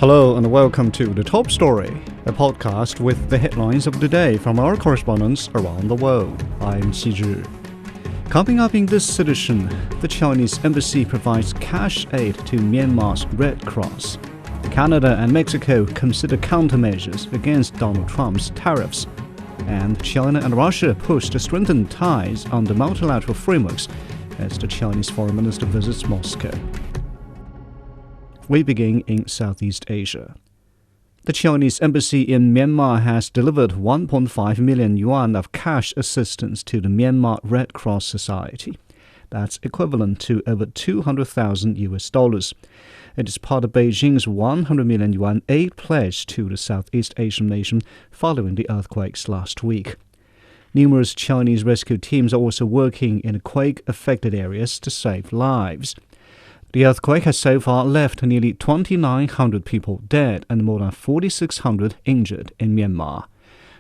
Hello and welcome to The Top Story, a podcast with the headlines of the day from our correspondents around the world. I'm Xizhi. Coming up in this edition, the Chinese embassy provides cash aid to Myanmar's Red Cross. Canada and Mexico consider countermeasures against Donald Trump's tariffs. And China and Russia push to strengthen ties under multilateral frameworks as the Chinese foreign minister visits Moscow. We begin in Southeast Asia. The Chinese embassy in Myanmar has delivered 1.5 million yuan of cash assistance to the Myanmar Red Cross Society. That's equivalent to over $200,000. It is part of Beijing's 100 million yuan aid pledge to the Southeast Asian nation following the earthquakes last week. Numerous Chinese rescue teams are also working in quake-affected areas to save lives. The earthquake has so far left nearly 2,900 people dead and more than 4,600 injured in Myanmar.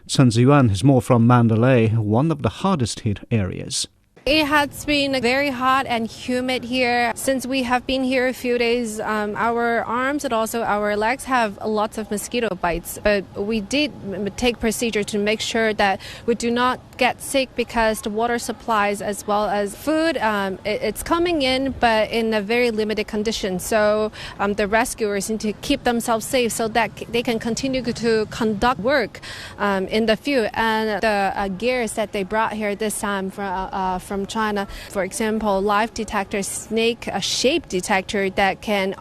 Chen Ziyuan has more from Mandalay, one of the hardest hit areas. It has been very hot and humid here. Since we have been here a few days, our arms and also our legs have lots of mosquito bites. But we did take procedure to make sure that we do not get sick because the water supplies as well as food, it's coming in, but in a very limited condition. So the rescuers need to keep themselves safe so that they can continue to conduct work in the field. And the gears that they brought here this time from China, for example, live detector, snake shape detector that can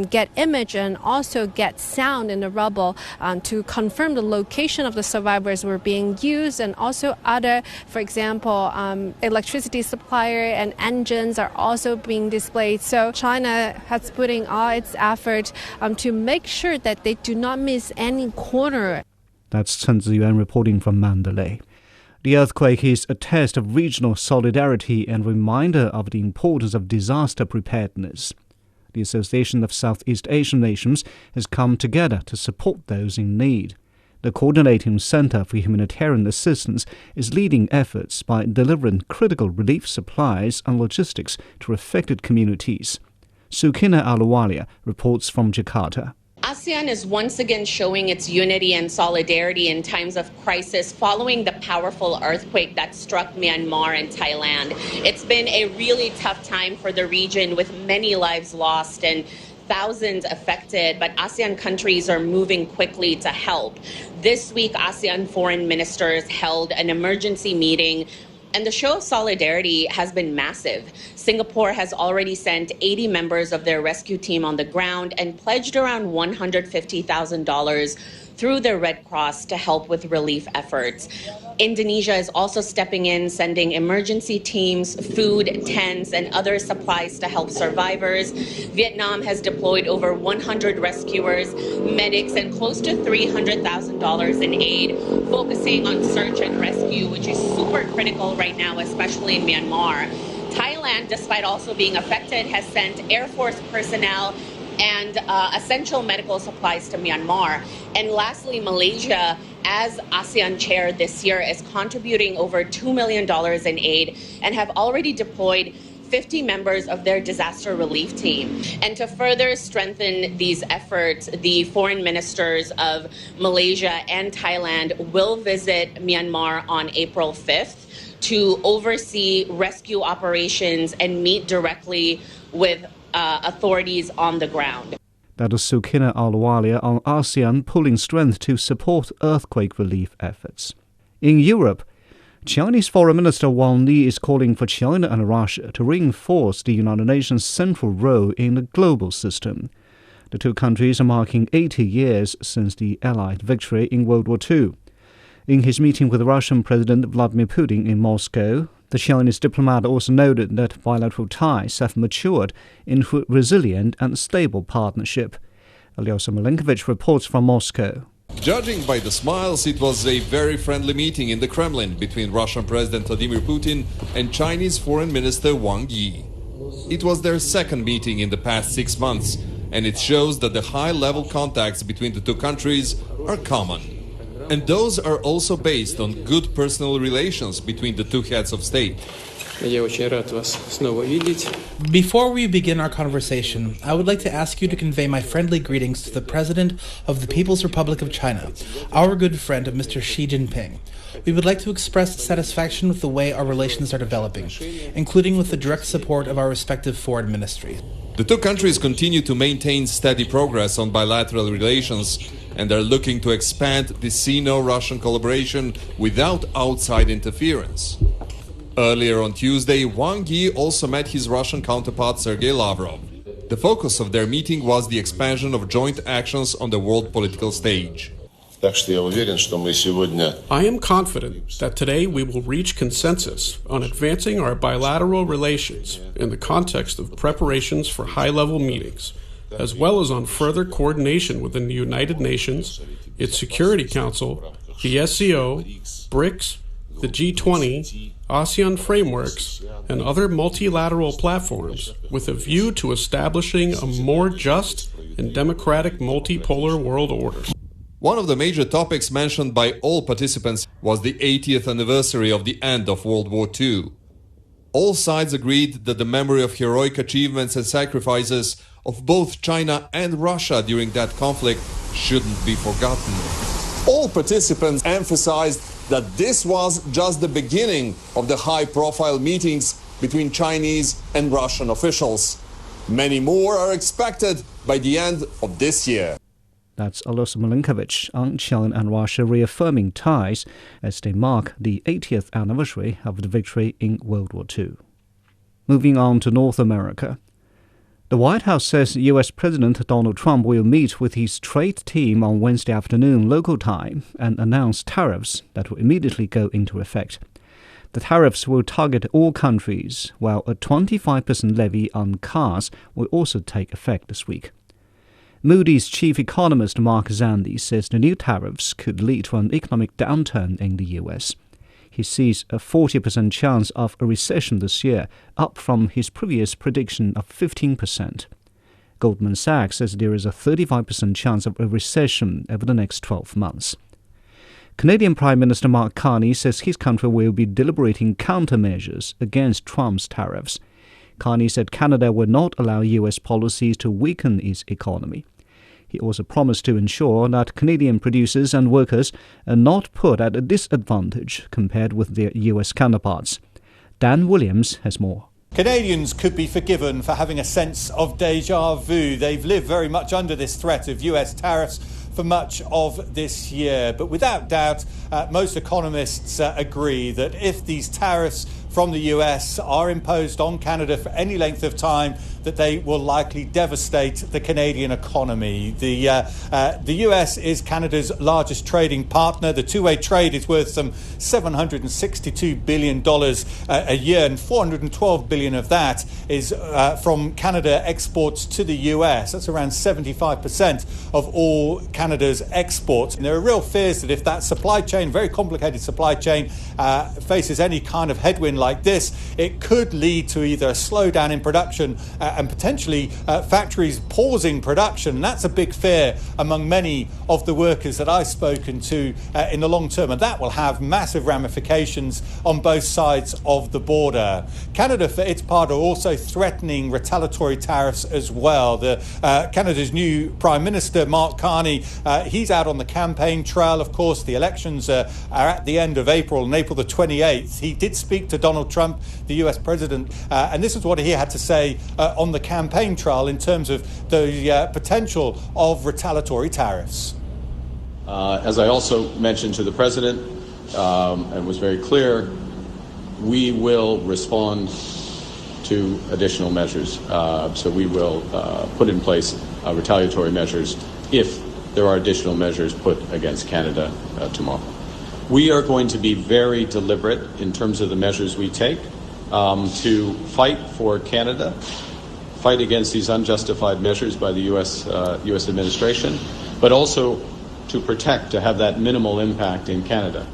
get image and also get sound in the rubble to confirm the location of the survivors were being used, and also other, for example, electricity supplier and engines are also being displayed. So China has putting all its effort to make sure that they do not miss any corner. That's Chen Ziyuan reporting from Mandalay. The earthquake is a test of regional solidarity and reminder of the importance of disaster preparedness. The Association of Southeast Asian Nations has come together to support those in need. The Coordinating Center for Humanitarian Assistance is leading efforts by delivering critical relief supplies and logistics to affected communities. Sukina Aluwalia reports from Jakarta. ASEAN is once again showing its unity and solidarity in times of crisis following the powerful earthquake that struck Myanmar and Thailand. It's been a really tough time for the region with many lives lost and thousands affected, but ASEAN countries are moving quickly to help. This week, ASEAN foreign ministers held an emergency meeting, and the show of solidarity has been massive. Singapore has already sent 80 members of their rescue team on the ground and pledged around $150,000 through their Red Cross to help with relief efforts. Indonesia is also stepping in, sending emergency teams, food, tents, and other supplies to help survivors. Vietnam has deployed over 100 rescuers, medics, and close to $300,000 in aid, focusing on search and rescue, which is super critical right now, especially in Myanmar. Thailand, despite also being affected, has sent Air Force personnel and essential medical supplies to Myanmar. And lastly, Malaysia, as ASEAN chair this year, is contributing over $2 million in aid and have already deployed 50 members of their disaster relief team. And to further strengthen these efforts, the foreign ministers of Malaysia and Thailand will visit Myanmar on April 5th to oversee rescue operations and meet directly with authorities on the ground. That is Sukina Aluwalia on ASEAN pulling strength to support earthquake relief efforts. In Europe, Chinese Foreign Minister Wang Yi is calling for China and Russia to reinforce the United Nations' central role in the global system. The two countries are marking 80 years since the Allied victory in World War II. In his meeting with Russian President Vladimir Putin in Moscow, the Chinese diplomat also noted that bilateral ties have matured into a resilient and stable partnership. Alyosha Milenkovic reports from Moscow. Judging by the smiles, it was a very friendly meeting in the Kremlin between Russian President Vladimir Putin and Chinese Foreign Minister Wang Yi. It was their second meeting in the past 6 months, and it shows that the high-level contacts between the two countries are common. And those are also based on good personal relations between the two heads of state. Before we begin our conversation, I would like to ask you to convey my friendly greetings to the President of the People's Republic of China, our good friend Mr. Xi Jinping. We would like to express satisfaction with the way our relations are developing, including with the direct support of our respective foreign ministries. The two countries continue to maintain steady progress on bilateral relations and are looking to expand the Sino-Russian collaboration without outside interference. Earlier on Tuesday, Wang Yi also met his Russian counterpart Sergei Lavrov. The focus of their meeting was the expansion of joint actions on the world political stage. I am confident that today we will reach consensus on advancing our bilateral relations in the context of preparations for high-level meetings, as well as on further coordination within the United Nations, its Security Council, the SCO, BRICS, the G20, ASEAN frameworks, and other multilateral platforms with a view to establishing a more just and democratic multipolar world order. One of the major topics mentioned by all participants was the 80th anniversary of the end of World War II. All sides agreed that the memory of heroic achievements and sacrifices of both China and Russia during that conflict shouldn't be forgotten. All participants emphasized that this was just the beginning of the high-profile meetings between Chinese and Russian officials. Many more are expected by the end of this year. That's Alois Milinkovic on China and Russia reaffirming ties as they mark the 80th anniversary of the victory in World War II. Moving on to North America. The White House says U.S. President Donald Trump will meet with his trade team on Wednesday afternoon local time and announce tariffs that will immediately go into effect. The tariffs will target all countries, while a 25% levy on cars will also take effect this week. Moody's chief economist Mark Zandi says the new tariffs could lead to an economic downturn in the U.S. He sees a 40% chance of a recession this year, up from his previous prediction of 15%. Goldman Sachs says there is a 35% chance of a recession over the next 12 months. Canadian Prime Minister Mark Carney says his country will be deliberating countermeasures against Trump's tariffs. Carney said Canada will not allow U.S. policies to weaken its economy. He also promised to ensure that Canadian producers and workers are not put at a disadvantage compared with their U.S. counterparts. Dan Williams has more. Canadians could be forgiven for having a sense of déjà vu. They've lived very much under this threat of US tariffs for much of this year. But without doubt, most economists agree that if these tariffs from the US are imposed on Canada for any length of time, that they will likely devastate the Canadian economy. The US is Canada's largest trading partner. The two-way trade is worth some $762 billion a year, and $412 billion of that is from Canada exports to the US. That's around 75% of all Canada's exports. And there are real fears that if that supply chain, very complicated supply chain, faces any kind of headwind like this, it could lead to either a slowdown in production and potentially factories pausing production. And that's a big fear among many of the workers that I've spoken to in the long term, and that will have massive ramifications on both sides of the border. Canada, for its part, are also threatening retaliatory tariffs as well. Canada's new Prime Minister, Mark Carney, he's out on the campaign trail. Of course, the elections are at the end of April, on April the 28th. He did speak to Donald Trump, the US president, and this is what he had to say on the campaign trail in terms of the potential of retaliatory tariffs. As I also mentioned to the president and was very clear, we will respond to additional measures. So we will put in place retaliatory measures if there are additional measures put against Canada tomorrow. We are going to be very deliberate in terms of the measures we take to fight for Canada, fight against these unjustified measures by the U.S. administration, but also to protect, to have that minimal impact in Canada.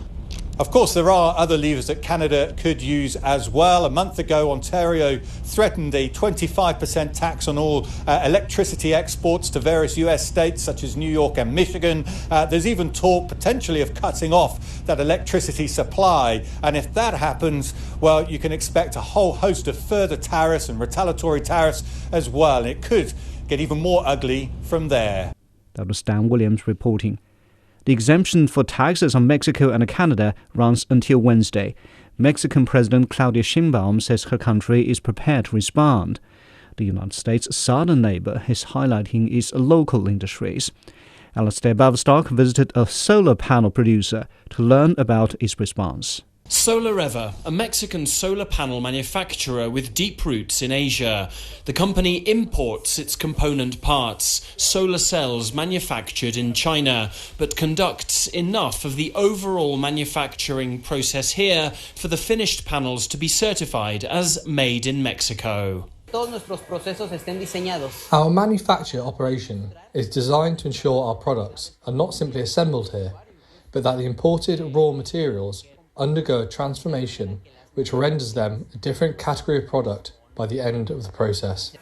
Of course, there are other levers that Canada could use as well. A month ago, Ontario threatened a 25% tax on all electricity exports to various US states such as New York and Michigan. There's even talk potentially of cutting off that electricity supply. And if that happens, well, you can expect a whole host of further tariffs and retaliatory tariffs as well. And it could get even more ugly from there. That was Dan Williams reporting. The exemption for taxes on Mexico and Canada runs until Wednesday. Mexican President Claudia Sheinbaum says her country is prepared to respond. The United States' southern neighbor is highlighting its local industries. Alistair Baverstock visited a solar panel producer to learn about its response. SolarEver, a Mexican solar panel manufacturer with deep roots in Asia. The company imports its component parts, solar cells manufactured in China, but conducts enough of the overall manufacturing process here for the finished panels to be certified as made in Mexico. Our manufacture operation is designed to ensure our products are not simply assembled here, but that the imported raw materials undergo a transformation which renders them a different category of product by the end of the process.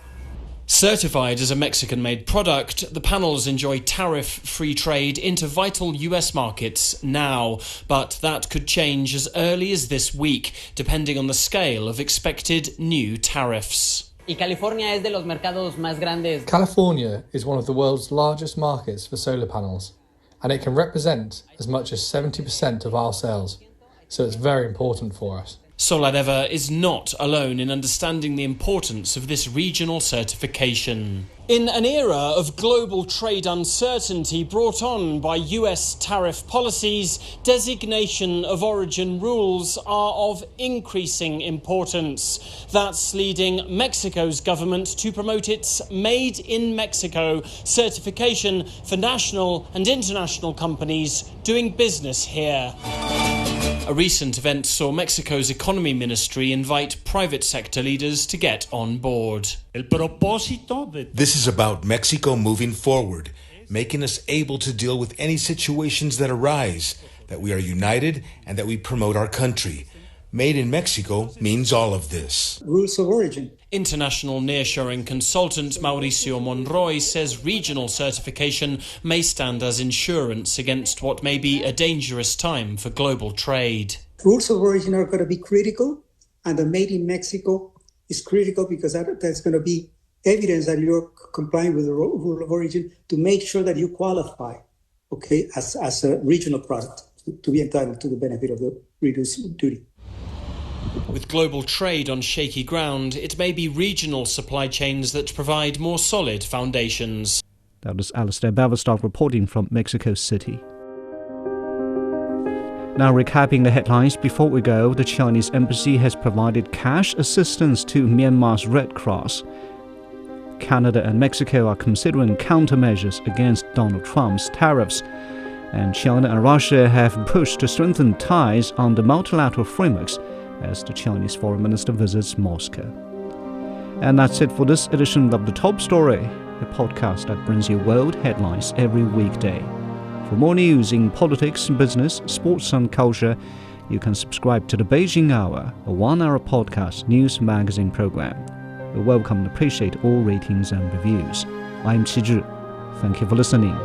Certified as a Mexican-made product, the panels enjoy tariff-free trade into vital US markets now, but that could change as early as this week, depending on the scale of expected new tariffs. California is one of the world's largest markets for solar panels, and it can represent as much as 70% of our sales. So it's very important for us. SolarEver is not alone in understanding the importance of this regional certification. In an era of global trade uncertainty brought on by US tariff policies, designation of origin rules are of increasing importance. That's leading Mexico's government to promote its Made in Mexico certification for national and international companies doing business here. A recent event saw Mexico's economy ministry invite private sector leaders to get on board. This is about Mexico moving forward, making us able to deal with any situations that arise, that we are united and that we promote our country. Made in Mexico means all of this. Rules of origin. International nearshoring consultant Mauricio Monroy says regional certification may stand as insurance against what may be a dangerous time for global trade. Rules of origin are going to be critical, and the Made in Mexico is critical because that's going to be evidence that you're complying with the rule of origin to make sure that you qualify, okay, as a regional product to be entitled to the benefit of the reduced duty. With global trade on shaky ground, it may be regional supply chains that provide more solid foundations. That was Alistair Baverstock reporting from Mexico City. Now recapping the headlines before we go, the Chinese embassy has provided cash assistance to Myanmar's Red Cross. Canada and Mexico are considering countermeasures against Donald Trump's tariffs. And China and Russia have pushed to strengthen ties on the multilateral frameworks as the Chinese foreign minister visits Moscow. And that's it for this edition of The Top Story, a podcast that brings you world headlines every weekday. For more news in politics, business, sports and culture, you can subscribe to the Beijing Hour, a one-hour podcast news magazine program. We welcome and appreciate all ratings and reviews. I'm Qi Zhi. Thank you for listening.